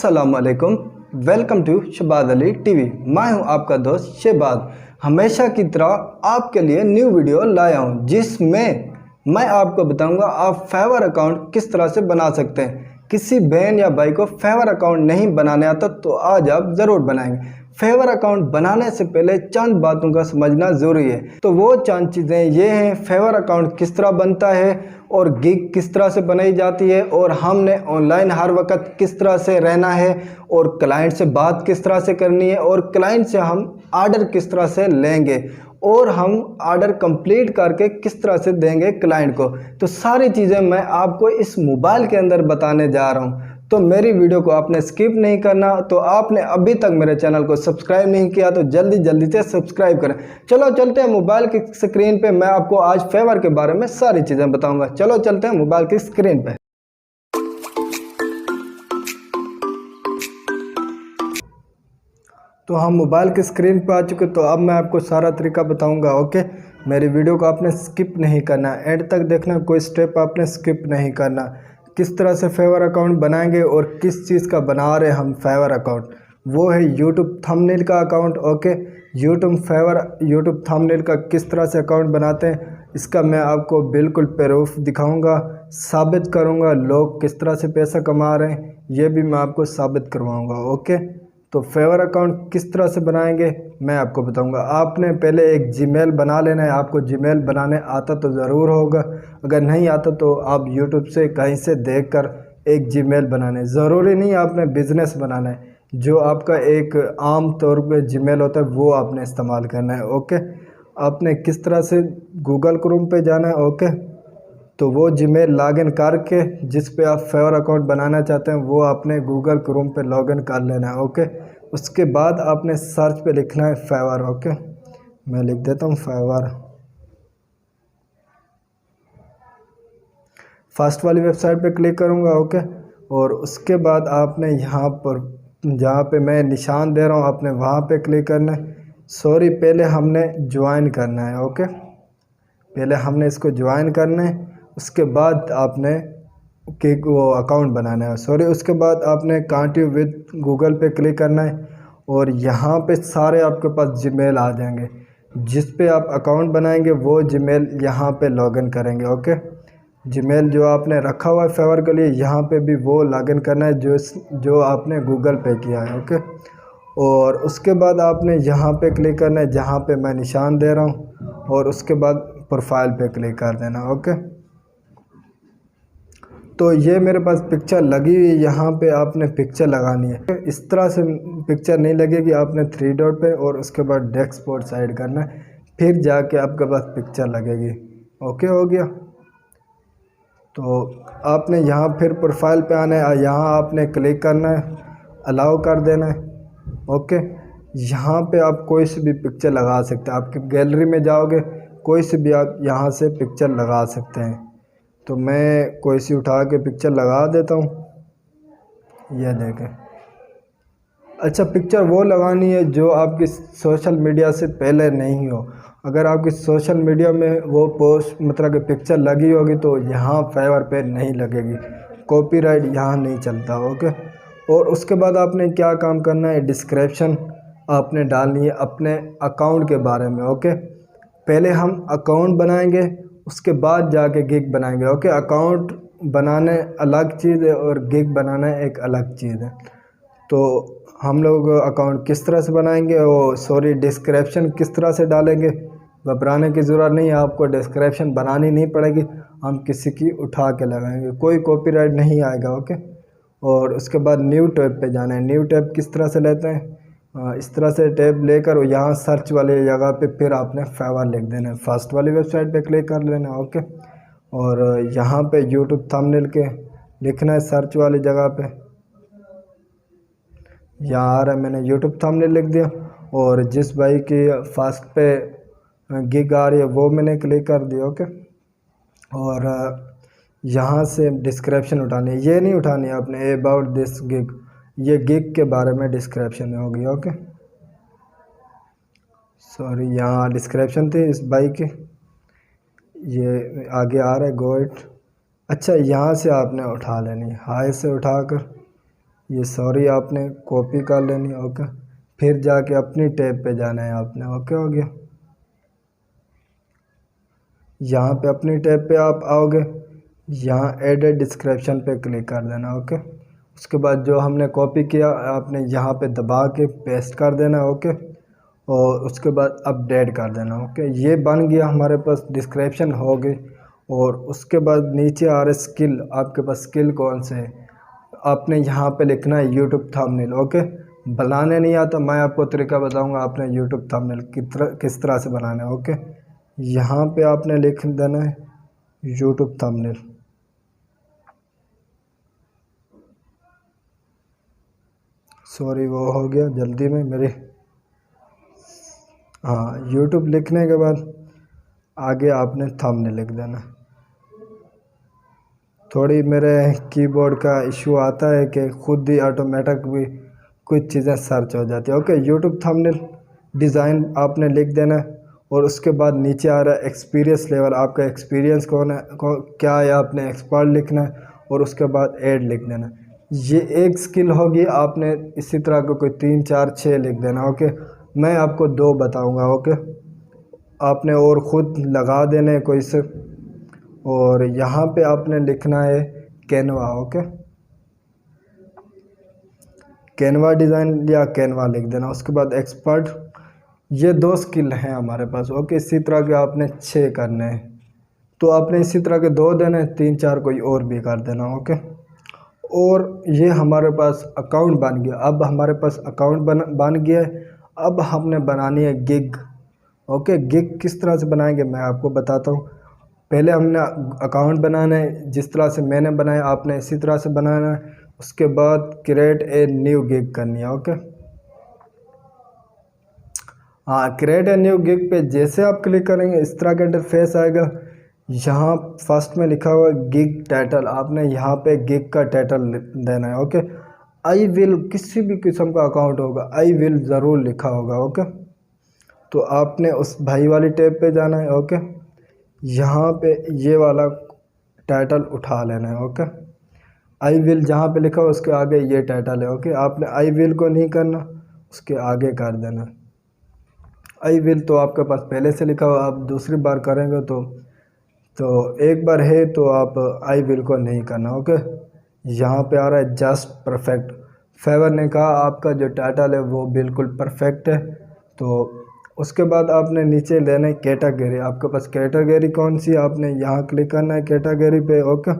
अस्सलामुअलैकुम, welcome to Shahbad Ali TV. मैं हूं आपका दोस्त शहबाद। हमेशा की तरह आपके लिए न्यू वीडियो लाया हूं जिसमें मैं आपको बताऊंगा आप फेवर अकाउंट किस तरह से बना सकते हैं। किसी बहन या भाई को फेवर अकाउंट नहीं बनाने आता तो आज आप ज़रूर बनाएंगे। फेवर अकाउंट बनाने से पहले चंद बातों का समझना ज़रूरी है। तो वो चंद चीज़ें ये हैं, फेवर अकाउंट किस तरह बनता है और गिग किस तरह से बनाई जाती है और हमने ऑनलाइन हर वक्त किस तरह से रहना है और क्लाइंट से बात किस तरह से करनी है और क्लाइंट से हम आर्डर किस तरह से लेंगे और हम आर्डर कंप्लीट करके किस तरह से देंगे क्लाइंट को। तो सारी चीज़ें मैं आपको इस मोबाइल के अंदर बताने जा रहा हूँ। तो मेरी वीडियो को आपने स्किप नहीं करना। तो आपने अभी तक मेरे चैनल को सब्सक्राइब नहीं किया तो जल्दी जल्दी से सब्सक्राइब करें। चलो चलते हैं मोबाइल की स्क्रीन पे। मैं आपको आज फेवर के बारे में सारी चीज़ें बताऊंगा। चलो चलते हैं मोबाइल की स्क्रीन पे। तो हम मोबाइल की स्क्रीन पे आ चुके, तो अब मैं आपको सारा तरीका बताऊंगा। ओके, मेरी वीडियो को आपने स्किप नहीं करना, एंड तक देखना, कोई स्टेप आपने स्किप नहीं करना। किस तरह से फेवर अकाउंट बनाएंगे और किस चीज़ का बना रहे हम फेवर अकाउंट, वो है यूट्यूब थंबनेल का अकाउंट। ओके, यूट्यूब थंबनेल का किस तरह से अकाउंट बनाते हैं इसका मैं आपको बिल्कुल प्रूफ दिखाऊंगा, साबित करूंगा। लोग किस तरह से पैसा कमा रहे हैं ये भी मैं आपको साबित करवाऊंगा। ओके, तो फेवर अकाउंट किस तरह से बनाएंगे मैं आपको बताऊंगा। आपने पहले एक जीमेल बना लेना है। आपको जीमेल बनाने आता तो ज़रूर होगा, अगर नहीं आता तो आप यूट्यूब से कहीं से देखकर एक जीमेल बनाने, ज़रूरी नहीं आपने बिज़नेस बनाना है। जो आपका एक आम तौर पे जीमेल होता है वो आपने इस्तेमाल करना है। ओके, आपने किस तरह से गूगल क्रोम पे जाना है। ओके, तो वो जीमेल लॉगिन करके जिस पे आप फेवर अकाउंट बनाना चाहते हैं वो आपने गूगल क्रोम पे लॉगिन कर लेना है। ओके, उसके बाद आपने सर्च पे लिखना है फेवर। ओके, मैं लिख देता हूँ फेवर। फर्स्ट वाली वेबसाइट पे क्लिक करूँगा। ओके, और उसके बाद आपने यहाँ पर जहाँ पे मैं निशान दे रहा हूँ आपने वहाँ पे क्लिक करना है। सॉरी, पहले हमने ज्वाइन करना है। ओके, पहले हमने इसको ज्वाइन करना है, उसके बाद आपने वो अकाउंट बनाना है। सॉरी, उसके बाद आपने कंटिन्यू विद गूगल पे क्लिक करना है और यहाँ पे सारे आपके पास जीमेल आ जाएंगे। जिस पे आप अकाउंट बनाएंगे वो जीमेल यहाँ पे लॉगिन करेंगे। ओके, जीमेल जो आपने रखा हुआ है फेवर के लिए यहाँ पे भी वो लॉगिन करना है जो आपने गूगल पे किया है। ओके, और उसके बाद आपने यहाँ पे क्लिक करना है जहाँ पे मैं निशान दे रहा हूँ और उसके बाद प्रोफाइल पे क्लिक कर देना। ओके, तो ये मेरे पास पिक्चर लगी हुई है, यहाँ पे आपने पिक्चर लगानी है। इस तरह से पिक्चर नहीं लगेगी, आपने 3 डॉट पे और उसके बाद डेस्कटॉप साइड करना है, फिर जाके आपके पास पिक्चर लगेगी। ओके, हो गया। तो आपने यहाँ फिर प्रोफाइल पे आना है, यहाँ आपने क्लिक करना है, अलाउ कर देना है। ओके, यहाँ पे आप कोई सी भी पिक्चर लगा सकते हैं। आपकी गैलरी में जाओगे कोई सी भी आप यहाँ से पिक्चर लगा सकते हैं। तो मैं कोई सी उठा के पिक्चर लगा देता हूँ, यह देखें। अच्छा, पिक्चर वो लगानी है जो आपकी सोशल मीडिया से पहले नहीं हो। अगर आपकी सोशल मीडिया में वो पोस्ट मतलब कि पिक्चर लगी होगी तो यहाँ फेवर पे नहीं लगेगी, कॉपीराइट यहाँ नहीं चलता। ओके, और उसके बाद आपने क्या काम करना है, डिस्क्रिप्शन आपने डालनी है अपने अकाउंट के बारे में। ओके, पहले हम अकाउंट बनाएंगे उसके बाद जाके गिग बनाएंगे। ओके, अकाउंट बनाने अलग चीज़ है और गिग बनाना एक अलग चीज़ है। तो हम लोग अकाउंट किस तरह से बनाएंगे और सॉरी डिस्क्रिप्शन किस तरह से डालेंगे, घबराने की ज़रूरत नहीं है, आपको डिस्क्रिप्शन बनानी नहीं पड़ेगी, हम किसी की उठा के लगाएंगे, कोई कॉपीराइट नहीं आएगा। ओके, और उसके बाद न्यू टैब पे जाना है। न्यू टैब किस तरह से लेते हैं, इस तरह से टैब लेकर यहाँ सर्च वाली जगह पे फिर आपने फेवर लिख देना है, फर्स्ट वाली वेबसाइट पे क्लिक कर लेना। ओके, और यहाँ पे यूट्यूब थंबनेल के लिखना है सर्च वाली जगह पे, यहाँ आ रहा है, मैंने यूट्यूब थंबनेल लिख दिया। और जिस भाई की फर्स्ट पे गिग आ रही है वो मैंने क्लिक कर दिया। ओके, और यहाँ से डिस्क्रिप्शन उठानी है, ये नहीं उठानी है आपने अबाउट दिस गिग, ये गिग के बारे में डिस्क्रिप्शन में होगी। ओके, सॉरी, यहाँ डिस्क्रिप्शन थी इस भाई की, ये आगे आ रहा है गो इट। अच्छा, यहाँ से आपने उठा लेनी, हाई से उठाकर ये सॉरी आपने कॉपी कर लेनी है। ओके, फिर जाके अपनी टैब पे जाना है आपने। ओके हो गया। यहाँ पे अपनी टैब पे आप आओगे, यहाँ एडिट डिस्क्रिप्शन पे क्लिक कर देना। ओके, उसके बाद जो हमने कॉपी किया आपने यहाँ पे दबा के पेस्ट कर देना। ओके, और उसके बाद अपडेट कर देना। ओके, ये बन गया हमारे पास, डिस्क्रिप्शन हो गई। और उसके बाद नीचे आ रहे स्किल, आपके पास स्किल कौन से है, आपने यहाँ पे लिखना है यूट्यूब थंबनेल। ओके, बनाने नहीं आता, मैं आपको तरीका बताऊंगा आपने यूट्यूब थंबनेल किस तरह से बनाना है। ओके, यहाँ पे आपने लिख देना है यूट्यूब थंबनेल। सॉरी वो हो गया जल्दी में मेरे। हाँ, यूट्यूब लिखने के बाद आगे आपने थंबनेल लिख देना। थोड़ी मेरे कीबोर्ड का इशू आता है कि खुद ही ऑटोमेटिक भी कुछ चीज़ें सर्च हो जाती है। ओके, यूट्यूब थंबनेल डिज़ाइन आपने लिख देना है। और उसके बाद नीचे आ रहा है एक्सपीरियंस लेवल, आपका एक्सपीरियंस कौन है, क्या है, आपने एक्सपर्ट लिखना है। और उसके बाद ऐड लिख देना। ये एक स्किल होगी, आपने इसी तरह का कोई 3 4 6 लिख देना। ओके, मैं आपको 2 बताऊंगा। ओके, आपने और ख़ुद लगा देने कोई से। और यहाँ पे आपने लिखना है कैनवा। ओके, कैनवा डिज़ाइन या कैनवा लिख देना। उसके बाद एक्सपर्ट, ये 2 स्किल हैं हमारे पास। ओके, इसी तरह के आपने 6 करने हैं, तो आपने इसी तरह के 2 देने, 3 4 कोई और भी कर देना। ओके, और ये हमारे पास अकाउंट बन गया। अब हमारे पास अकाउंट बन गया है। अब हमने बनानी है गिग। ओके, गिग किस तरह से बनाएंगे मैं आपको बताता हूँ। पहले हमने अकाउंट बनाना है, जिस तरह से मैंने बनाया आपने इसी तरह से बनाना है। उसके बाद क्रिएट ए न्यू गिग करनी है। ओके, हाँ, क्रिएट ए न्यू गिग पे जैसे आप क्लिक करेंगे इस तरह का इंटरफेस आएगा। यहाँ फर्स्ट में लिखा हुआ है गिग टाइटल, आपने यहाँ पे गिग का टाइटल देना है। ओके, आई विल, किसी भी किस्म का अकाउंट होगा आई विल ज़रूर लिखा होगा। ओके, तो आपने उस भाई वाली टैब पे जाना है। ओके, यहाँ पे ये वाला टाइटल उठा लेना है। ओके, आई विल जहाँ पे लिखा हो उसके आगे ये टाइटल है। ओके, आपने आई विल को नहीं करना, उसके आगे कर देना। आई विल तो आपके पास पहले से लिखा हो, आप दूसरी बार करेंगे तो एक बार है तो आप आई विल को नहीं करना। ओके, यहाँ पे आ रहा है जस्ट परफेक्ट। फेवर ने कहा आपका जो टाइटल है वो बिल्कुल परफेक्ट है। तो उसके बाद आपने नीचे लेना है कैटेगरी, आपके पास कैटेगरी कौन सी, आपने यहाँ क्लिक करना है कैटेगरी पे। ओके,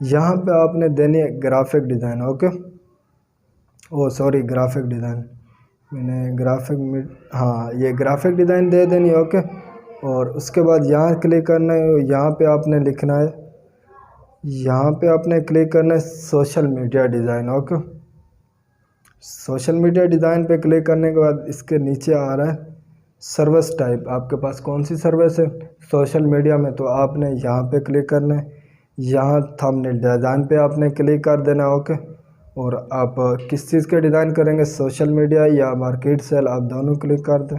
यहाँ पे आपने देनी है ग्राफिक डिज़ाइन। ओके, ओ सॉरी ग्राफिक डिज़ाइन, मैंने हाँ, ये ग्राफिक डिज़ाइन दे देनी है। ओके, और उसके बाद यहाँ क्लिक करना है, यहाँ पे आपने लिखना है, यहाँ पे आपने क्लिक करना है social media design. Okay, social media design पे क्लिक करने के बाद इसके नीचे आ रहा है सर्विस टाइप, आपके पास कौन सी सर्विस है सोशल मीडिया में, तो आपने यहाँ पे क्लिक करना है। यहाँ थंबनेल डिज़ाइन पे आपने क्लिक कर देना। ओके, और आप किस चीज़ के डिज़ाइन करेंगे, सोशल मीडिया या मार्केट सेल, आप दोनों क्लिक कर दें।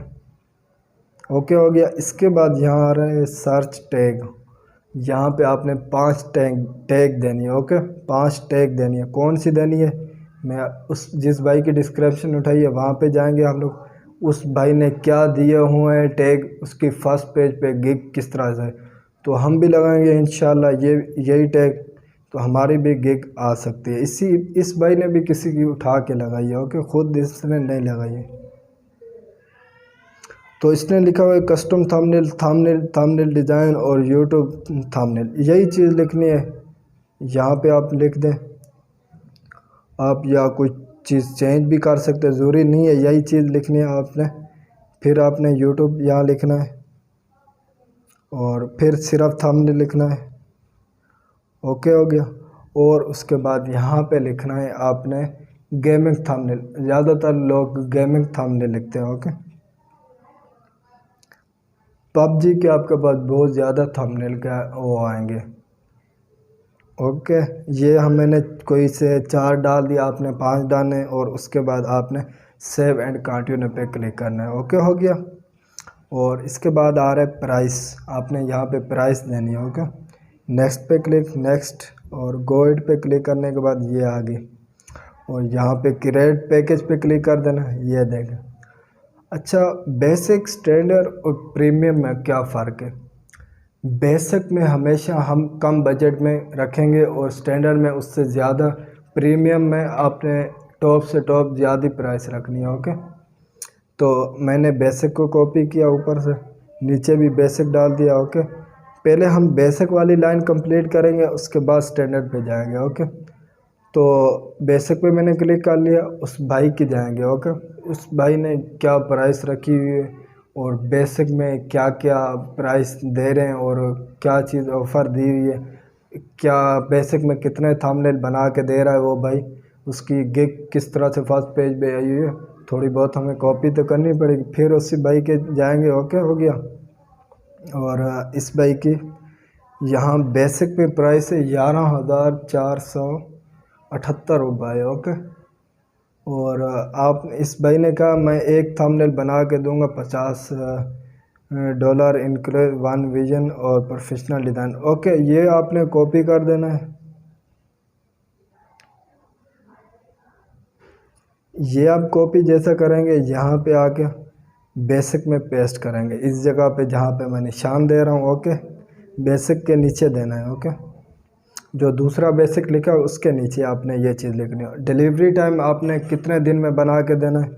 ओके हो गया। इसके बाद यहाँ आ रहा है सर्च टैग, यहाँ पे आपने 5 टैग देनी है। ओके, 5 टैग देनी है। कौन सी देनी है, मैं उस जिस भाई की डिस्क्रिप्शन उठाई है वहाँ पे जाएंगे हम लोग, उस भाई ने क्या दिए हुए हैं टैग, उसकी फर्स्ट पेज पे गिग किस तरह से, तो हम भी लगाएंगे इंशाल्लाह यही टैग, तो हमारी भी गिग आ सकती है। इस भाई ने भी किसी की उठा के लगाई है। ओके, खुद इसने नहीं लगाई है, तो इसने लिखा हुआ है कस्टम थंबनेल डिज़ाइन और यूट्यूब थंबनेल, यही चीज़ लिखनी है। यहाँ पे आप लिख दें, आप या कोई चीज़ चेंज भी कर सकते हैं, ज़रूरी नहीं है यही चीज़ लिखनी है आपने। फिर आपने यूट्यूब यहाँ लिखना है और फिर सिर्फ थंबनेल लिखना है। ओके हो गया। और उसके बाद यहाँ पे लिखना है आपने गेमिंग थंबनेल, ज़्यादातर लोग गेमिंग थंबनेल लिखते हैं। ओके, पबजी के आपके पास बहुत ज़्यादा थंबनेल का वो आएंगे। ओके, ये मैंने कोई से 4 डाल दिया, आपने 5 डालने, और उसके बाद आपने सेव एंड कंटिन्यू पे क्लिक करना है। ओके हो गया। और इसके बाद आ रहा है प्राइस, आपने यहाँ पे प्राइस देनी है। ओके, नेक्स्ट पे क्लिक, नेक्स्ट, और गो इट पे क्लिक करने के बाद ये आ गई। और यहाँ पे क्रिएट पैकेज पे क्लिक कर देना। ये देखें। अच्छा, बेसिक, स्टैंडर्ड और प्रीमियम में क्या फ़र्क है? बेसिक में हमेशा हम कम बजट में रखेंगे और स्टैंडर्ड में उससे ज़्यादा, प्रीमियम में आपने टॉप से टॉप ज़्यादा प्राइस रखनी है। ओके, तो मैंने बेसिक को कॉपी किया, ऊपर से नीचे भी बेसिक डाल दिया। ओके, पहले हम बेसिक वाली लाइन कंप्लीट करेंगे, उसके बाद स्टैंडर्ड पे जाएंगे। ओके, तो बेसिक पे मैंने क्लिक कर लिया, उस भाई की जाएंगे। ओके, उस भाई ने क्या प्राइस रखी हुई है और बेसिक में क्या क्या प्राइस दे रहे हैं और क्या चीज़ ऑफ़र दी हुई है, क्या बेसिक में कितने थंबनेल बना के दे रहा है वो भाई, उसकी गिग किस तरह से फर्स्ट पेज पे आई हुई है, थोड़ी बहुत हमें कॉपी तो करनी पड़ेगी। फिर उसी भाई के जाएंगे। ओके, हो गया। और इस भाई की यहाँ बेसिक पे प्राइस है 11,478 रुपये। ओके, और आप, इस भाई ने कहा मैं एक थंबनेल बना के दूंगा $50 इंक्लूड वन विजन और प्रोफेशनल डिज़ाइन। ओके, ये आपने कॉपी कर देना है। ये आप कॉपी जैसा करेंगे, यहाँ पे आके बेसिक में पेस्ट करेंगे, इस जगह पे जहाँ पे मैं निशान दे रहा हूँ। ओके, बेसिक के नीचे देना है। ओके, जो दूसरा बेसिक लिखा है उसके नीचे आपने ये चीज़ लिखनी है। डिलीवरी टाइम आपने कितने दिन में बना के देना है?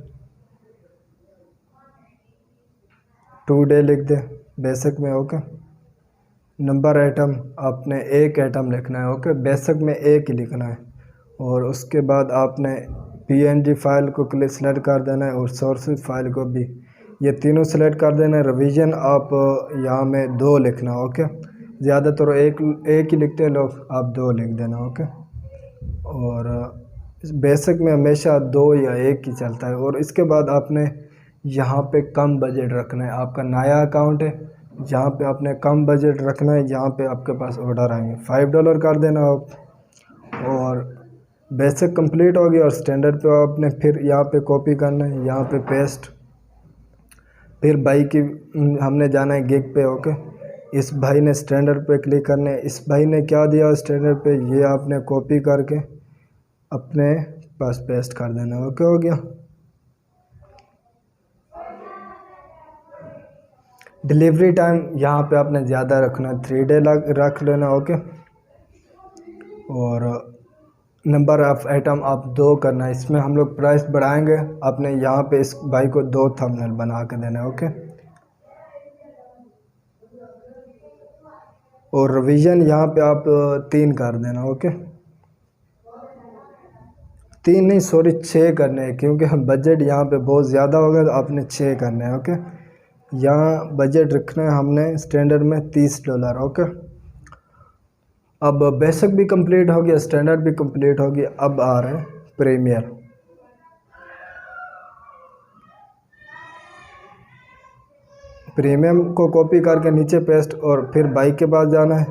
2 डे लिख दे बेसिक में। ओके, नंबर आइटम आपने एक आइटम लिखना है। ओके, बेसिक में एक ही लिखना है। और उसके बाद आपने PNG फाइल को सिलेक्ट कर देना है और सोर्सेज फाइल को भी, ये तीनों सेलेक्ट कर देना है। रिवीजन आप यहाँ में 2 लिखना। ओके, ज़्यादातर एक ही लिखते हैं लोग, आप 2 लिख देना। ओके, और बेसिक में हमेशा 2 या 1 ही चलता है। और इसके बाद आपने यहाँ पे कम बजट रखना है। आपका नया अकाउंट है, यहाँ पे आपने कम बजट रखना है। यहाँ पे आपके पास ऑर्डर आएंगे, $5 कर देना आप। और बेसिक कंप्लीट हो गया और स्टैंडर्ड पे आपने फिर यहाँ पे कॉपी करना है, यहाँ पे पेस्ट। फिर भाई की हमने जाना है गिग पे। ओके, इस भाई ने स्टैंडर्ड पे क्लिक करना है। इस भाई ने क्या दिया स्टैंडर्ड पे, ये आपने कॉपी करके अपने पास पेस्ट कर देना। ओके, हो गया। डिलीवरी टाइम यहाँ पे आपने ज़्यादा रखना है, 3 डे रख लेना। ओके, और नंबर ऑफ़ आइटम आप 2 करना है। इसमें हम लोग प्राइस बढ़ाएंगे, आपने यहाँ पे इस भाई को 2 थंबनेल बना के देना है। ओके, और रिवीजन यहाँ पे आप 3 कर देना। ओके, 3 नहीं, सॉरी 6 करने हैं, क्योंकि हम बजट यहाँ पे बहुत ज़्यादा होगा, तो आपने 6 करने हैं। ओके, यहाँ बजट रखना है हमने स्टैंडर्ड में $30। ओके, अब बेसिक भी कंप्लीट हो गया, स्टैंडर्ड भी कंप्लीट हो गया। अब आ रहे हैं प्रीमियर। प्रीमियम को कॉपी करके नीचे पेस्ट और फिर बाइक के पास जाना है।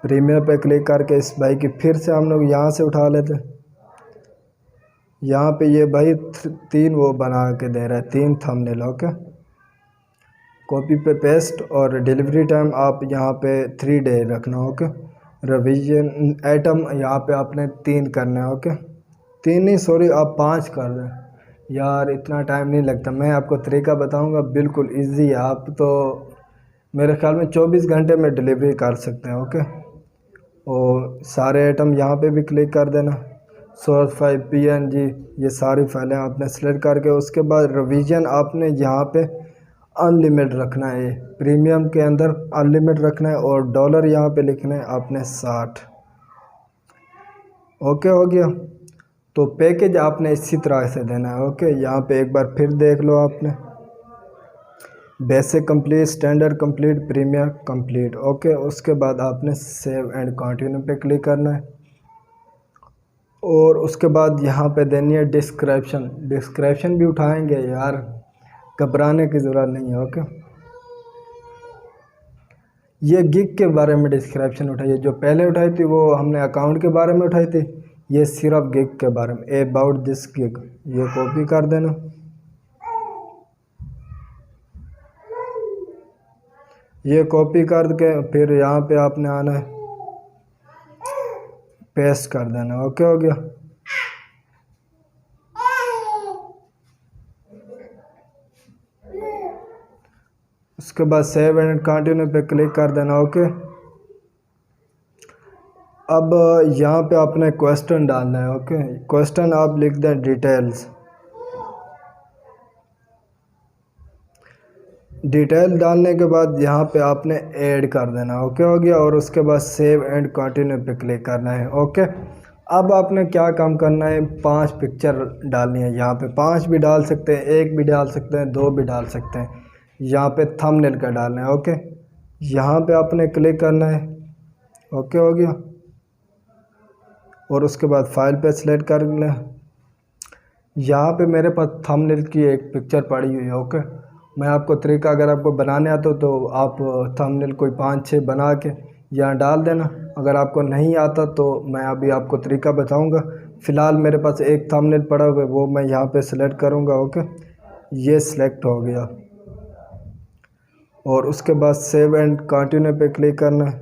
प्रीमियर पे क्लिक करके इस बाइक की फिर से हम लोग यहाँ से उठा लेते हैं। यहाँ पे ये भाई 3 वो बना के दे रहा है, 3 थंबनेल। ओके, कॉपी पे पेस्ट और डिलीवरी टाइम आप यहाँ पे 3 डे रखना। ओके, रिवीजन आइटम यहाँ पे आपने 3 करने हैं। ओके, 3 नहीं, सॉरी आप 5 कर दें यार, इतना टाइम नहीं लगता। मैं आपको तरीका बताऊंगा, बिल्कुल इजी है। आप तो मेरे ख्याल में 24 घंटे में डिलीवरी कर सकते हैं। ओके, और सारे आइटम यहाँ पे भी क्लिक कर देना। सोर्स फाइल, PNG, ये सारी फाइलें आपने सेलेक्ट करके उसके बाद रिवीजन आपने यहाँ पे अनलिमिटेड रखना है। प्रीमियम के अंदर अनलिमिटेड रखना है और डॉलर यहाँ पे लिखना है आपने 60। ओके, हो गया। तो पैकेज आपने इसी तरह से देना है। ओके, यहाँ पे एक बार फिर देख लो, आपने basic complete, standard complete, premier complete. Okay, उसके बाद आपने सेव एंड कंटिन्यू पे क्लिक करना है और उसके बाद यहाँ पे देनी है डिस्क्रिप्शन। डिस्क्रिप्शन भी उठाएंगे यार, घबराने की ज़रूरत नहीं है। ओके, ये गिग के बारे में डिस्क्रिप्शन उठाइए, जो पहले उठाई थी वो हमने अकाउंट के बारे में उठाई थी, ये सिर्फ गिग के बारे में, अबाउट दिस गिग। ये कॉपी कर देना, ये कॉपी करके फिर यहाँ पे आपने आना है, पेस्ट कर देना। ओके, हो गया। उसके बाद सेव एंड कंटिन्यू पे क्लिक कर देना। ओके, अब यहाँ पे आपने क्वेश्चन डालना है। ओके, क्वेश्चन आप लिख दें डिटेल्स। डिटेल डालने के बाद यहाँ पे आपने ऐड कर देना। ओके हो गया, और उसके बाद सेव एंड कंटिन्यू पे क्लिक करना है। ओके, अब आपने क्या काम करना है, 5 पिक्चर डालनी है। यहाँ पे 5 भी डाल सकते हैं, 1 भी डाल सकते हैं, 2 भी डाल सकते हैं। यहाँ पे थंबनेल का डालना है। ओके, यहाँ पे आपने क्लिक करना है। ओके हो गया, और उसके बाद फाइल पे सेलेक्ट कर लें। यहाँ पे मेरे पास थंबनेल की एक पिक्चर पड़ी हुई है। ओके, मैं आपको तरीका, अगर आपको बनाने आता हो तो आप थंबनेल कोई 5-6 बना के यहाँ डाल देना। अगर आपको नहीं आता तो मैं अभी आपको तरीका बताऊंगा। फ़िलहाल मेरे पास एक थंबनेल पड़ा हुआ है, वो मैं यहाँ पे सेलेक्ट करूँगा। ओके, ये सिलेक्ट हो गया, और उसके बाद सेव एंड कंटिन्यू पे क्लिक करना है।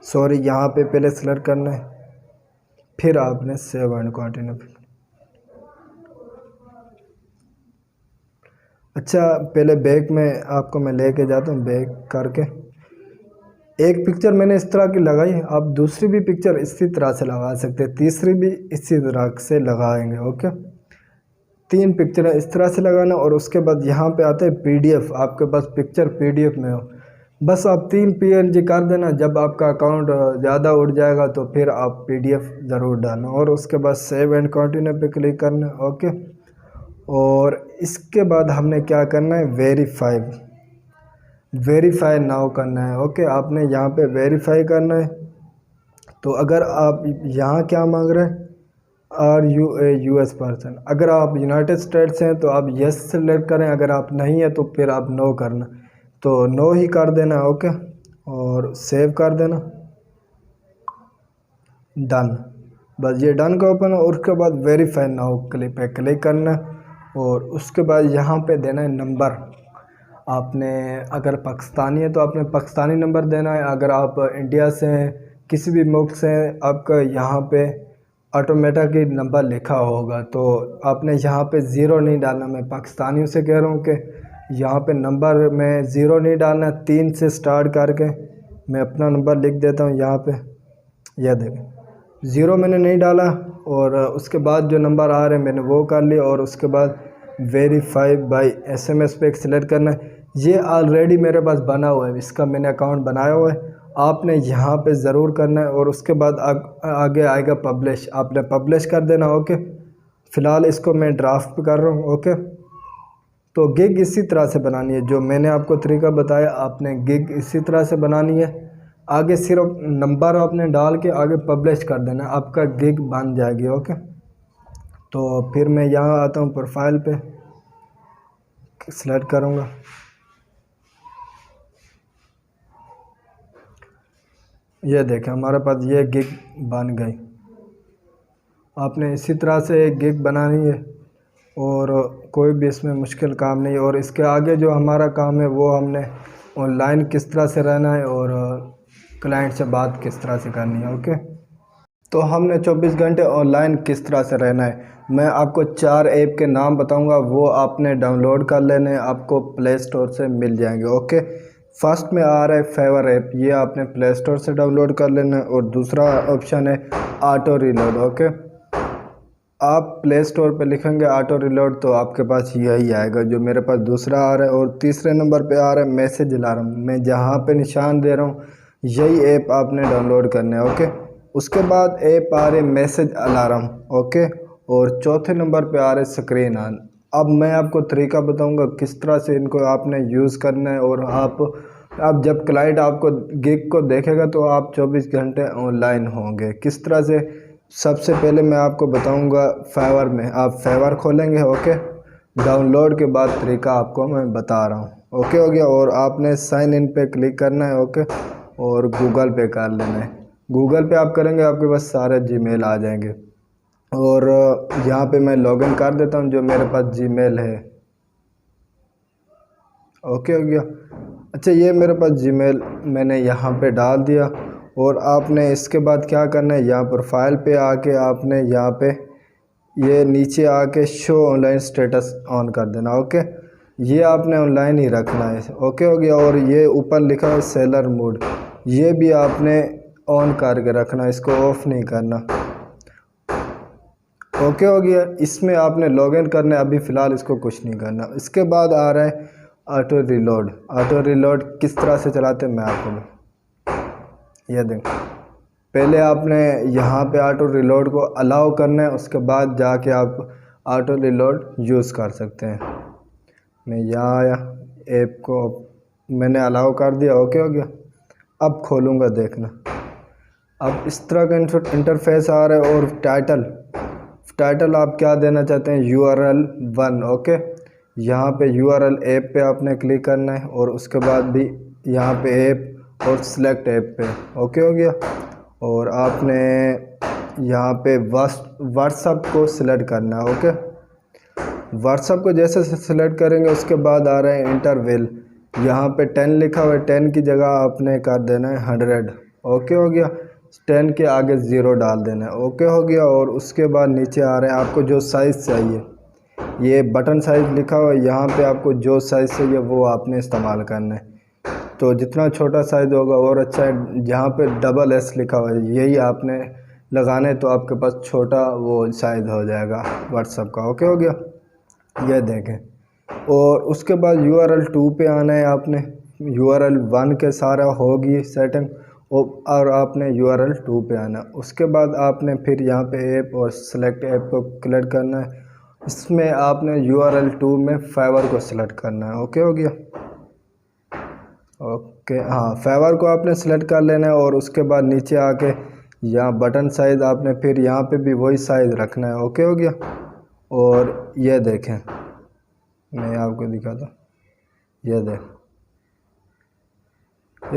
सॉरी, यहाँ पे पहले सेलेक्ट करना है, फिर आपने सेव एंड कंटिन्यू पे। अच्छा, पहले बैक में आपको मैं लेके जाता हूँ। बैक करके एक पिक्चर मैंने इस तरह की लगाई, आप दूसरी भी पिक्चर इसी तरह से लगा सकते हैं, तीसरी भी इसी तरह से लगाएंगे। ओके, 3 पिक्चर इस तरह से लगाना, और उसके बाद यहाँ पे आता है पीडीएफ। आपके पास पिक्चर पीडीएफ में हो, बस आप 3 पीएनजी कर देना। जब आपका अकाउंट ज़्यादा उड़ जाएगा तो फिर आप पीडीएफ ज़रूर डालना, और उसके बाद सेव एंड कंटिन्यू पे क्लिक करना। ओके, और इसके बाद हमने क्या करना है, वेरीफाई नाउ करना है। ओके, आपने यहाँ पे वेरीफाई करना है। तो अगर आप यहाँ क्या मांग रहे हैं, are you a US person, अगर आप यूनाइटेड स्टेट्स हैं तो आप यस सेलेक्ट करें, अगर आप नहीं है तो फिर आप नो करना, तो नो ही कर देना। ओके, और सेव कर देना, डन। बस ये डन का ओपन, और उसके बाद वेरीफाई नाउ क्लिक पे क्लिक करना, और उसके बाद यहाँ पे देना है नंबर। आपने अगर पाकिस्तानी है तो आपने पाकिस्तानी नंबर देना है, अगर आप इंडिया से हैं, किसी भी मुल्क से हैं, आपका यहाँ पे ऑटोमेटिक ही नंबर लिखा होगा, तो आपने यहाँ पे ज़ीरो नहीं डालना। मैं पाकिस्तानियों से कह रहा हूँ कि यहाँ पे नंबर में ज़ीरो नहीं डालना, 3 से स्टार्ट करके मैं अपना नंबर लिख देता हूँ यहाँ पे। यह देखें, ज़ीरो मैंने नहीं डाला, और उसके बाद जो नंबर आ रहे हैं मैंने वो कर लिया, और उसके बाद वेरीफाई बाय एसएमएस पे सिलेक्ट करना है। ये ऑलरेडी मेरे पास बना हुआ है, इसका मैंने अकाउंट बनाया हुआ है, आपने यहाँ पे ज़रूर करना है। और उसके बाद आगे आएगा पब्लिश, आपने पब्लिश कर देना। ओके, फ़िलहाल इसको मैं ड्राफ्ट पे कर रहा हूँ। ओके, तो गिग इसी तरह से बनानी है, जो मैंने आपको तरीका बताया, आपने गिग इसी तरह से बनानी है। आगे सिर्फ नंबर आपने डाल के आगे पब्लिश कर देना, आपका गिग बन जाएगी। ओके, तो फिर मैं यहाँ आता हूँ, प्रोफाइल पे सेलेक्ट करूँगा। ये देखें, हमारे पास ये गिग बन गई। आपने इसी तरह से एक गिग बनानी है, और कोई भी इसमें मुश्किल काम नहीं। और इसके आगे जो हमारा काम है वो हमने ऑनलाइन किस तरह से रहना है, और क्लाइंट से बात किस तरह से करनी है। ओके, तो हमने 24 घंटे ऑनलाइन किस तरह से रहना है, मैं आपको 4 ऐप के नाम बताऊंगा, वो आपने डाउनलोड कर लेने, आपको प्ले स्टोर से मिल जाएंगे। ओके, फर्स्ट में आ रहा है फेवर ऐप, ये आपने प्ले स्टोर से डाउनलोड कर लेना है। और दूसरा ऑप्शन है ऑटो रीलोड। ओके, आप प्ले स्टोर पे लिखेंगे ऑटो रीलोड तो आपके पास यही आएगा जो मेरे पास दूसरा आ रहा है। और तीसरे नंबर पे आ रहा है मैसेज अलार्म, मैं जहाँ पे निशान दे रहा हूँ यही ऐप आपने डाउनलोड करना है। ओके, उसके बाद ऐप आ रहे मैसेज अलार्म। ओके, और चौथे नंबर पे आ रहे स्क्रीन ऑन। अब मैं आपको तरीका बताऊंगा किस तरह से इनको आपने यूज़ करना है, और आप जब क्लाइंट आपको गिग को देखेगा तो आप 24 घंटे ऑनलाइन होंगे किस तरह से। सबसे पहले मैं आपको बताऊंगा फेवर में, आप फेवर खोलेंगे। ओके, डाउनलोड के बाद तरीका आपको मैं बता रहा हूँ। ओके हो गया, और आपने साइन इन पे क्लिक करना है। ओके, और गूगल पे कर लेना है। गूगल पे आप करेंगे आपके पास सारे जीमेल आ जाएंगे, और यहाँ पे मैं लॉगिन कर देता हूँ जो मेरे पास जीमेल है। ओके हो गया। अच्छा, ये मेरे पास जीमेल मैंने यहाँ पे डाल दिया, और आपने इसके बाद क्या करना है, यहाँ प्रोफाइल पे आके आपने यहाँ पे ये नीचे आके शो ऑनलाइन स्टेटस ऑन कर देना। ओके, ये आपने ऑनलाइन ही रखना है। ओके हो गया। और ये ऊपर लिखा है सेलर मोड, ये भी आपने ऑन करके रखना है, इसको ऑफ नहीं करना। ओके हो गया। इसमें आपने लॉगिन करना है, अभी फ़िलहाल इसको कुछ नहीं करना। इसके बाद आ रहा है ऑटो रिलोड। ऑटो रिलोड किस तरह से चलाते हैं मैं आपको ये दें। पहले आपने यहाँ पे ऑटो रिलोड को अलाउ करना है, उसके बाद जाके आप ऑटो रिलोड यूज़ कर सकते हैं। मैं यहाँ आया, ऐप को मैंने अलाउ कर दिया। ओके हो गया। अब खोलूँगा, देखना अब इस तरह का इंटरफेस आ रहा है। और टाइटल आप क्या देना चाहते हैं, URL 1। ओके, यहाँ पे URL ऐप पे आपने क्लिक करना है और उसके बाद भी यहाँ पे ऐप और सिलेक्ट ऐप पे। ओके हो गया। और आपने यहाँ पे व्हाट्सअप को सिलेक्ट करना है। ओके, व्हाट्सअप को जैसे सिलेक्ट करेंगे उसके बाद आ रहा है इंटरवल, यहाँ पे 10 लिखा हुआ है, 10 की जगह आपने कर देना है 100। ओके हो गया। 10 के आगे 0 डाल देना है। ओके हो गया। और उसके बाद नीचे आ रहे हैं आपको जो साइज़ चाहिए, ये बटन साइज़ लिखा हुआ है, यहाँ पे आपको जो साइज़ चाहिए वो आपने इस्तेमाल करना है। तो जितना छोटा साइज़ होगा और अच्छा है। जहाँ पे SS लिखा हुआ है यही आपने लगाना है, तो आपके पास छोटा वो साइज़ हो जाएगा व्हाट्सअप का। ओके हो गया, ये देखें। और उसके बाद URL 2 पे आना है आपने। URL 1 के सारा होगी सेटिंग और आपने URL 2 पे आना। उसके बाद आपने फिर यहाँ पे ऐप और सेलेक्ट ऐप को क्लिक करना है। इसमें आपने URL 2 में फाइवर को सिलेक्ट करना है। ओके हो गया। ओके, हाँ, फाइवर को आपने सेलेक्ट कर लेना है। और उसके बाद नीचे आके यहाँ बटन साइज़ आपने फिर यहाँ पे भी वही साइज़ रखना है। ओके हो गया। और ये देखें, मैं आपको दिखाता हूँ, ये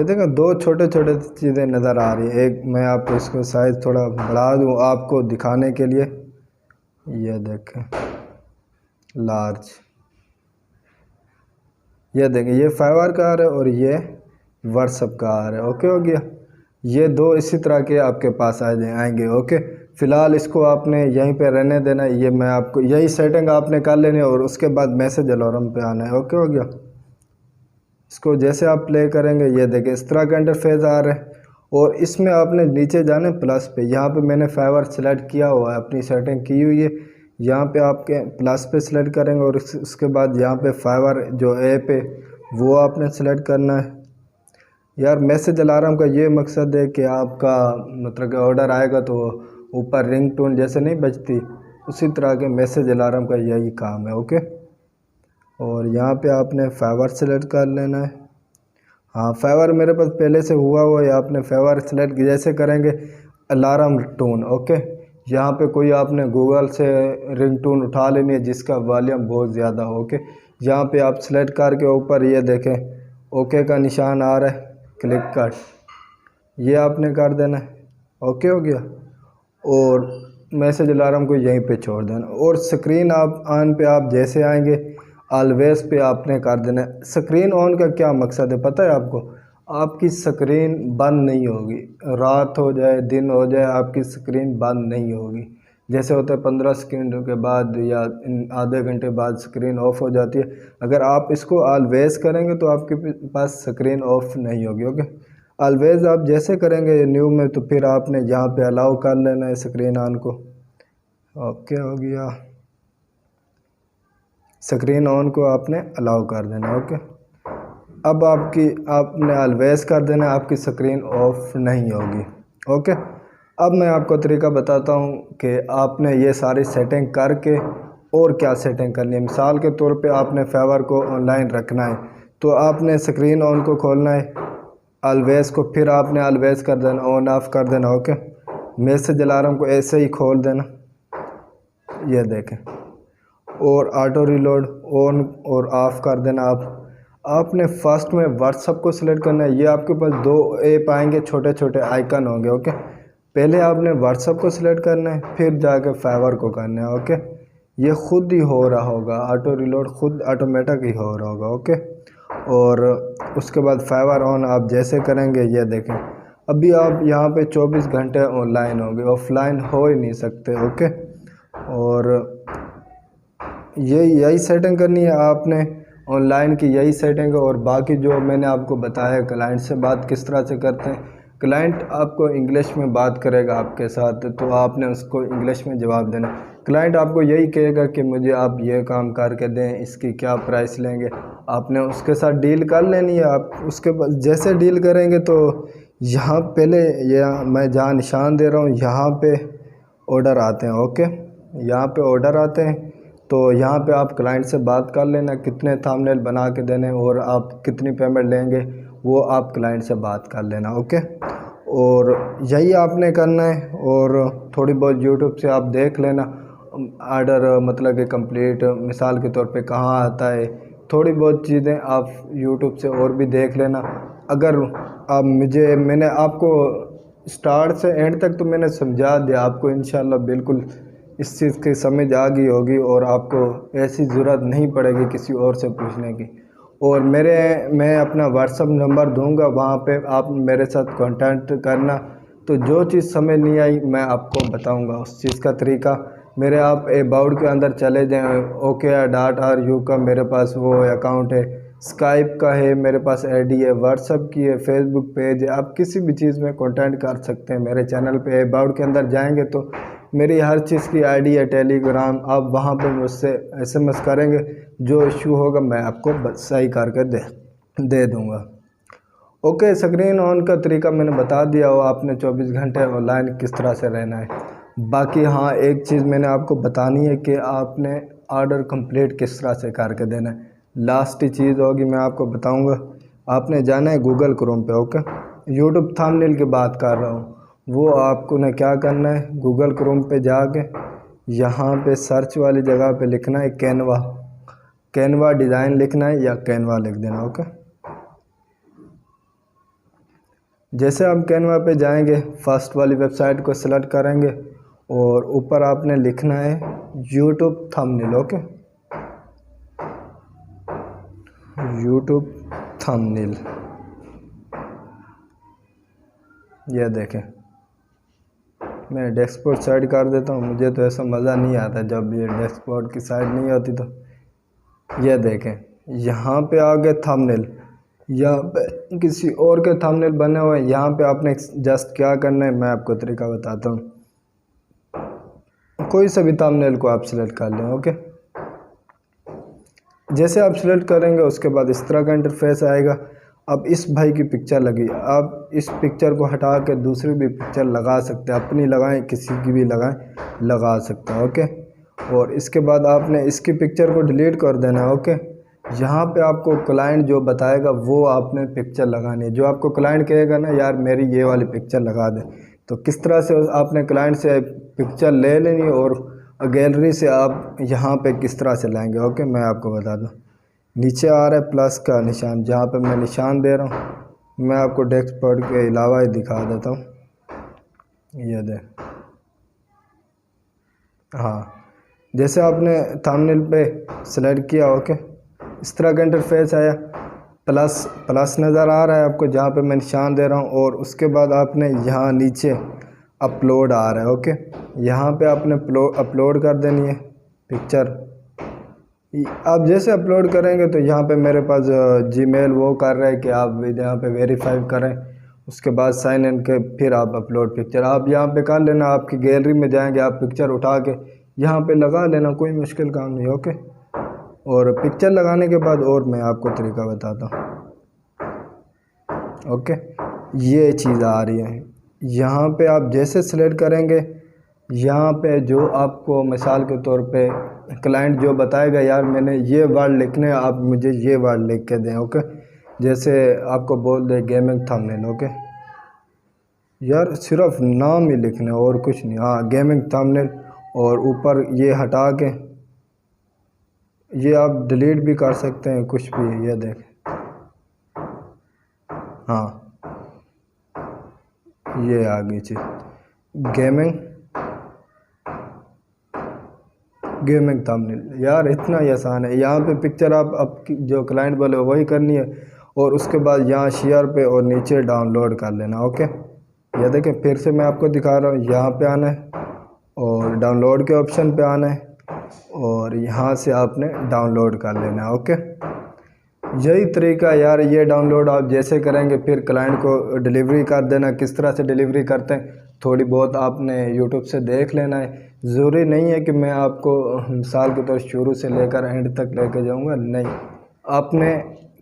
देखें दो छोटे छोटे चीज़ें नज़र आ रही है। एक मैं आपको इसको साइज़ थोड़ा बढ़ा दूँ आपको दिखाने के लिए, ये देखें लार्ज, ये देखें ये फाइवर का आ रहा है और ये व्हाट्सएप का आ रहा है। ओके हो गया। ये दो इसी तरह के आपके पास आएंगे। ओके, फ़िलहाल इसको आपने यहीं पे रहने देना है। ये मैं आपको यही सेटिंग आपने कर लेनी है और उसके बाद मैसेज अलार्म पे आना है। ओके हो गया। इसको जैसे आप प्ले करेंगे ये देखें इस तरह का इंटरफेस आ रहा है। और इसमें आपने नीचे जाना है प्लस पे, यहाँ पे मैंने फाइवर सेलेक्ट किया हुआ है, अपनी सेटिंग की हुई है। यहाँ पे आपके प्लस पे सेलेक्ट करेंगे और उसके बाद यहाँ पे फाइवर जो ऐप है वो आपने सेलेक्ट करना है। यार मैसेज अलार्म का ये मकसद है कि आपका मतलब कि ऑर्डर आएगा तो ऊपर रिंगटोन जैसे नहीं बजती, उसी तरह के मैसेज अलार्म का यही काम है। ओके, और यहाँ पे आपने फाइवर सेलेक्ट कर लेना है। हाँ, फाइवर मेरे पास पहले से हुआ है। आपने फाइवर सेलेक्ट जैसे करेंगे अलार्म टोन। ओके, यहाँ पे कोई आपने गूगल से रिंगटोन उठा लेनी है जिसका वॉल्यूम बहुत ज़्यादा हो। ओके, यहाँ पे आप सेलेक्ट करके ऊपर ये देखें ओके का निशान आ रहा है, क्लिक कर, ये आपने कर देना है। ओके हो गया। और मैसेज अलार्म को यहीं पे छोड़ देना। और स्क्रीन आप ऑन पे आप जैसे आएंगे ऑलवेज़ पे आपने कर देना है। स्क्रीन ऑन का क्या मकसद है पता है आपको, आपकी स्क्रीन बंद नहीं होगी, रात हो जाए दिन हो जाए आपकी स्क्रीन बंद नहीं होगी। जैसे होता है 15 सेकंड के बाद या आधे घंटे बाद स्क्रीन ऑफ हो जाती है। अगर आप इसको ऑलवेज़ करेंगे तो आपके पास स्क्रीन ऑफ नहीं होगी। ओके, ऑलवेज़ आप जैसे करेंगे न्यू में तो फिर आपने यहाँ पे अलाउ कर लेना है स्क्रीन ऑन को। ओके हो गया, स्क्रीन ऑन को आपने अलाउ कर देना। ओके, अब आपने ऑलवेज़ कर देना, आपकी स्क्रीन ऑफ नहीं होगी। ओके, अब मैं आपको तरीका बताता हूँ कि आपने ये सारी सेटिंग करके और क्या सेटिंग करनी है। मिसाल के तौर पे आपने फाइवर को ऑनलाइन रखना है तो आपने स्क्रीन ऑन को खोलना है, ऑलवेज़ को फिर आपने ऑलवेज़ कर देना, ऑन ऑफ कर देना। ओके, मैसेज अलार्म को ऐसे ही खोल देना, ये देखें, और ऑटो रिलोड ऑन और ऑफ़ कर देना। आपने फर्स्ट में व्हाट्सअप को सिलेक्ट करना है। ये आपके पास दो ऐप आएंगे, छोटे छोटे आइकन होंगे। ओके, पहले आपने व्हाट्सअप को सिलेक्ट करना है फिर जाके फाइवर को करना है। ओके, ये खुद ही हो रहा होगा, ऑटो रिलोड खुद ऑटोमेटिक ही हो रहा होगा। ओके, और उसके बाद फाइवर ऑन आप जैसे करेंगे ये देखें अभी आप यहाँ पे 24 घंटे ऑनलाइन होंगे, ऑफलाइन हो ही नहीं सकते। ओके, और यही सेटिंग करनी है आपने। ऑनलाइन की यही सेटिंग है। और बाकी जो मैंने आपको बताया क्लाइंट से बात किस तरह से करते हैं, क्लाइंट आपको इंग्लिश में बात करेगा आपके साथ, तो आपने उसको इंग्लिश में जवाब देना। क्लाइंट आपको यही कहेगा कि मुझे आप ये काम करके दें, इसकी क्या प्राइस लेंगे, आपने उसके साथ डील कर लेनी है। आप उसके बाद जैसे डील करेंगे तो यहाँ पहले यहाँ मैं जहाँ निशान दे रहा हूँ यहाँ पे ऑर्डर आते हैं। ओके, यहाँ पे ऑर्डर आते हैं, तो यहाँ पे आप क्लाइंट से बात कर लेना कितने थंबनेल बना के देने और आप कितनी पेमेंट लेंगे, वो आप क्लाइंट से बात कर लेना। ओके, और यही आपने करना है। और थोड़ी बहुत यूट्यूब से आप देख लेना आर्डर, मतलब कि कंप्लीट मिसाल के तौर पे कहाँ आता है, थोड़ी बहुत चीज़ें आप यूट्यूब से और भी देख लेना। अगर आप मैंने आपको स्टार्ट से एंड तक तो मैंने समझा दिया, आपको इंशाल्लाह बिल्कुल इस चीज़ की समझ आ गई होगी और आपको ऐसी ज़रूरत नहीं पड़ेगी किसी और से पूछने की। और मैं अपना व्हाट्सअप नंबर दूंगा, वहाँ पे आप मेरे साथ कांटेक्ट करना। तो जो चीज़ समझ नहीं आई मैं आपको बताऊंगा उस चीज़ का तरीका। मेरे आप अबाउट के अंदर चले जाएं, OKR.ru का मेरे पास वो अकाउंट है, स्काइप का है मेरे पास आईडी है, व्हाट्सअप की है, फेसबुक पेज है, आप किसी भी चीज़ में कांटेक्ट कर सकते हैं। मेरे चैनल पे अबाउट के अंदर जाएंगे तो मेरी हर चीज़ की आईडी है, टेलीग्राम, आप वहाँ पे मुझसे SMS करेंगे, जो इशू होगा मैं आपको सही करके दे दूँगा। ओके, स्क्रीन ऑन का तरीका मैंने बता दिया हो, आपने 24 घंटे ऑनलाइन किस तरह से रहना है। बाकी हाँ, एक चीज़ मैंने आपको बतानी है कि आपने ऑर्डर कंप्लीट किस तरह से करके देना है। लास्ट चीज़ होगी मैं आपको बताऊंगा, आपने जाना है गूगल क्रोम पे। ओके, यूट्यूब थंबनेल की बात कर रहा हूँ, वो आपको ने क्या करना है, गूगल क्रोम पे जाके यहाँ पे सर्च वाली जगह पे लिखना है कैनवा डिज़ाइन लिखना है या कैनवा लिख देना। ओके, जैसे हम कैनवा पे जाएंगे फर्स्ट वाली वेबसाइट को सिलेक्ट करेंगे और ऊपर आपने लिखना है YouTube thumbnail. Okay, YouTube thumbnail, ये देखें मैं डेस्कटॉप साइड कर देता हूँ, मुझे तो ऐसा मज़ा नहीं आता जब ये डेस्कटॉप की साइड नहीं होती। तो ये देखें यहाँ पे आ गए थंबनेल, यहाँ पे किसी और के थंबनेल बने हुए हैं। यहाँ पे आपने जस्ट क्या करना है मैं आपको तरीका बताता हूँ, कोई सा भी थंबनेल को आप सिलेक्ट कर लें। ओके, जैसे आप सिलेक्ट करेंगे उसके बाद इस तरह का इंटरफेस आएगा। अब इस भाई की पिक्चर लगी, आप इस पिक्चर को हटा के दूसरी भी पिक्चर लगा सकते हैं, अपनी लगाएं किसी की भी लगाएं, लगा सकते हैं। ओके, और इसके बाद आपने इसकी पिक्चर को डिलीट कर देना है। ओके, यहाँ पे आपको क्लाइंट जो बताएगा वो आपने पिक्चर लगानी है। जो आपको क्लाइंट कहेगा ना यार मेरी ये वाली पिक्चर लगा दे, तो किस तरह से आपने क्लाइंट से पिक्चर ले लेनी और गैलरी से आप यहाँ पे किस तरह से लाएंगे। ओके, मैं आपको बता दूँ, नीचे आ रहा है प्लस का निशान, जहाँ पे मैं निशान दे रहा हूँ मैं आपको डेस्कटॉप के अलावा ही दिखा देता हूँ। ये दे, हाँ, जैसे आपने थंबनेल पे सेलेक्ट किया। ओके, इस तरह का इंटरफेस आया, प्लस नज़र आ रहा है आपको जहाँ पे मैं निशान दे रहा हूँ, और उसके बाद आपने यहाँ नीचे अपलोड आ रहा है। ओके, यहाँ पे आपने अपलोड कर देनी है पिक्चर। आप जैसे अपलोड करेंगे तो यहाँ पे मेरे पास जीमेल वो कर रहा है कि आप यहाँ पे वेरीफाई करें, उसके बाद साइन इन के फिर आप अपलोड पिक्चर आप यहाँ पे कर लेना। आपकी गैलरी में जाएंगे, आप पिक्चर उठा के यहाँ पे लगा लेना, कोई मुश्किल काम नहीं। ओके, और पिक्चर लगाने के बाद और मैं आपको तरीका बताता हूँ। ओके, ये चीज़ आ रही है, यहाँ पे आप जैसे सिलेक्ट करेंगे, यहाँ पे जो आपको मिसाल के तौर पे क्लाइंट जो बताएगा यार मैंने ये वर्ड लिखने, आप मुझे ये वर्ड लिख के दें। ओके, जैसे आपको बोल दे गेमिंग थंबनेल। ओके, यार सिर्फ नाम ही लिखना है और कुछ नहीं। हाँ, गेमिंग थंबनेल, और ऊपर ये हटा के ये आप डिलीट भी कर सकते हैं कुछ भी। ये देख, हाँ ये आ गई चीज़, गेमिंग थंबनेल। यार इतना ही आसान है, यहाँ पे पिक्चर आप जो क्लाइंट बोले वही करनी है, और उसके बाद यहाँ शेयर पे और नीचे डाउनलोड कर लेना। ओके, ये देखें फिर से मैं आपको दिखा रहा हूँ, यहाँ पे आना है और डाउनलोड के ऑप्शन पे आना है और यहाँ से आपने डाउनलोड कर लेना है। ओके, यही तरीका यार, ये डाउनलोड आप जैसे करेंगे फिर क्लाइंट को डिलीवरी कर देना। किस तरह से डिलीवरी करते हैं थोड़ी बहुत आपने यूट्यूब से देख लेना है। ज़रूरी नहीं है कि मैं आपको मिसाल के तौर शुरू से लेकर एंड तक लेके जाऊंगा, नहीं। आपने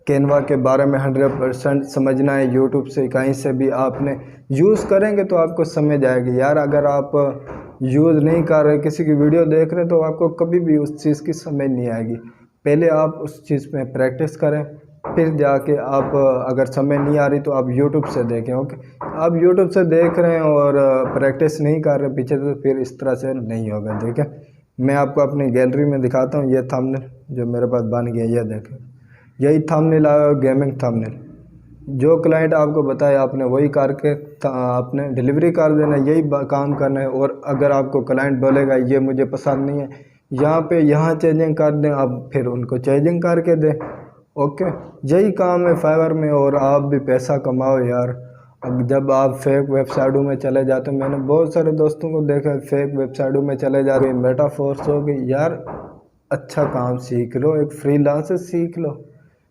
कैनवा के बारे में 100% समझना है। यूट्यूब से कहीं से भी आपने यूज़ करेंगे तो आपको समझ आएगी यार। अगर आप यूज़ नहीं कर रहे, किसी की वीडियो देख रहे, तो आपको कभी भी उस चीज़ की समझ नहीं आएगी। पहले आप उस चीज़ में प्रैक्टिस करें, फिर जाके आप अगर समझ नहीं आ रही तो आप यूट्यूब से देखें। ओके, आप यूट्यूब से देख रहे हैं और प्रैक्टिस नहीं कर रहे पीछे, तो फिर इस तरह से नहीं होगा। ठीक है, मैं आपको अपनी गैलरी में दिखाता हूँ। ये थंबनेल जो मेरे पास बन गया, ये देखें, यही थंबनेल आया, गेमिंग थंबनेल। जो क्लाइंट आपको बताए आपने वही करके आपने डिलीवरी कर देना, यही काम करना है। और अगर आपको क्लाइंट बोलेगा ये मुझे पसंद नहीं है, यहाँ पे यहाँ चेंजिंग कर दें, आप फिर उनको चेंजिंग करके दें। ओके, यही काम है फाइवर में, और आप भी पैसा कमाओ यार। अब जब आप फेक वेबसाइटों में चले जाते हो, मैंने बहुत सारे दोस्तों को देखा है फेक वेबसाइटों में चले जा रहे, मेटाफोर्स हो गई यार। अच्छा काम सीख लो, एक फ्रीलांसर सीख लो,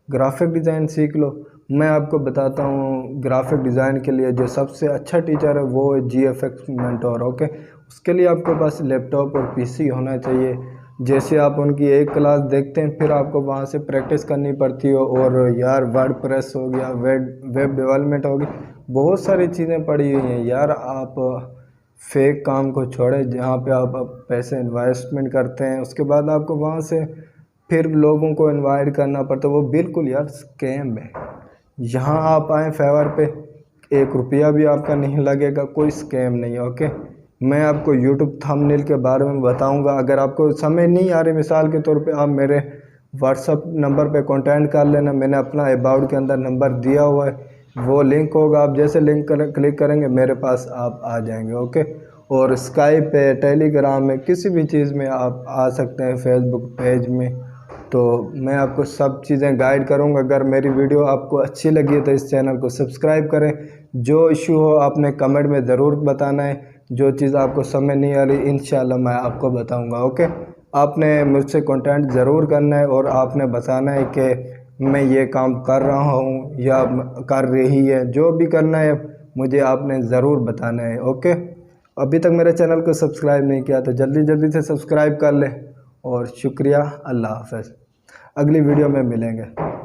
ग्राफिक डिज़ाइन सीख लो। मैं आपको बताता हूँ ग्राफिक डिज़ाइन के लिए जो सबसे अच्छा टीचर है वो है GFX मेंटोर। ओके, उसके लिए आपके पास लैपटॉप और PC होना चाहिए। जैसे आप उनकी एक क्लास देखते हैं, फिर आपको वहाँ से प्रैक्टिस करनी पड़ती हो। और यार वर्डप्रेस हो गया, वेब डेवलपमेंट हो गई, बहुत सारी चीज़ें पड़ी हुई हैं यार। आप फेक काम को छोड़ें, जहाँ पे आप पैसे इन्वेस्टमेंट करते हैं, उसके बाद आपको वहाँ से फिर लोगों को इनवाइट करना पड़ता है, वो बिल्कुल यार स्कैम है। यहाँ आप आएँ फाइवर पे, 1 रुपया भी आपका नहीं लगेगा, कोई स्कैम नहीं है। ओके, मैं आपको यूट्यूब थंबनेल के बारे में बताऊंगा। अगर आपको समझ नहीं आ रही, मिसाल के तौर पे आप मेरे व्हाट्सअप नंबर पे कांटेक्ट कर लेना। मैंने अपना अबाउट के अंदर नंबर दिया हुआ है, वो लिंक होगा। आप जैसे लिंक क्लिक करेंगे मेरे पास आप आ जाएंगे। ओके, और स्काइप पे, टेलीग्राम में, किसी भी चीज़ में आप आ सकते हैं, फेसबुक पेज में। तो मैं आपको सब चीज़ें गाइड करूंगा। अगर मेरी वीडियो आपको अच्छी लगी है तो इस चैनल को सब्सक्राइब करें। जो इशू हो आपने कमेंट में ज़रूर बताना है। जो चीज़ आपको समझ नहीं आ रही इंशाल्लाह मैं आपको बताऊंगा। ओके, आपने मुझसे कांटेक्ट ज़रूर करना है और आपने बताना है कि मैं ये काम कर रहा हूँ या कर रही है। जो भी करना है मुझे आपने ज़रूर बताना है। ओके, अभी तक मेरे चैनल को सब्सक्राइब नहीं किया तो जल्दी जल्दी से सब्सक्राइब कर ले। और शुक्रिया, अल्लाह हाफ़िज़, अगली वीडियो में मिलेंगे।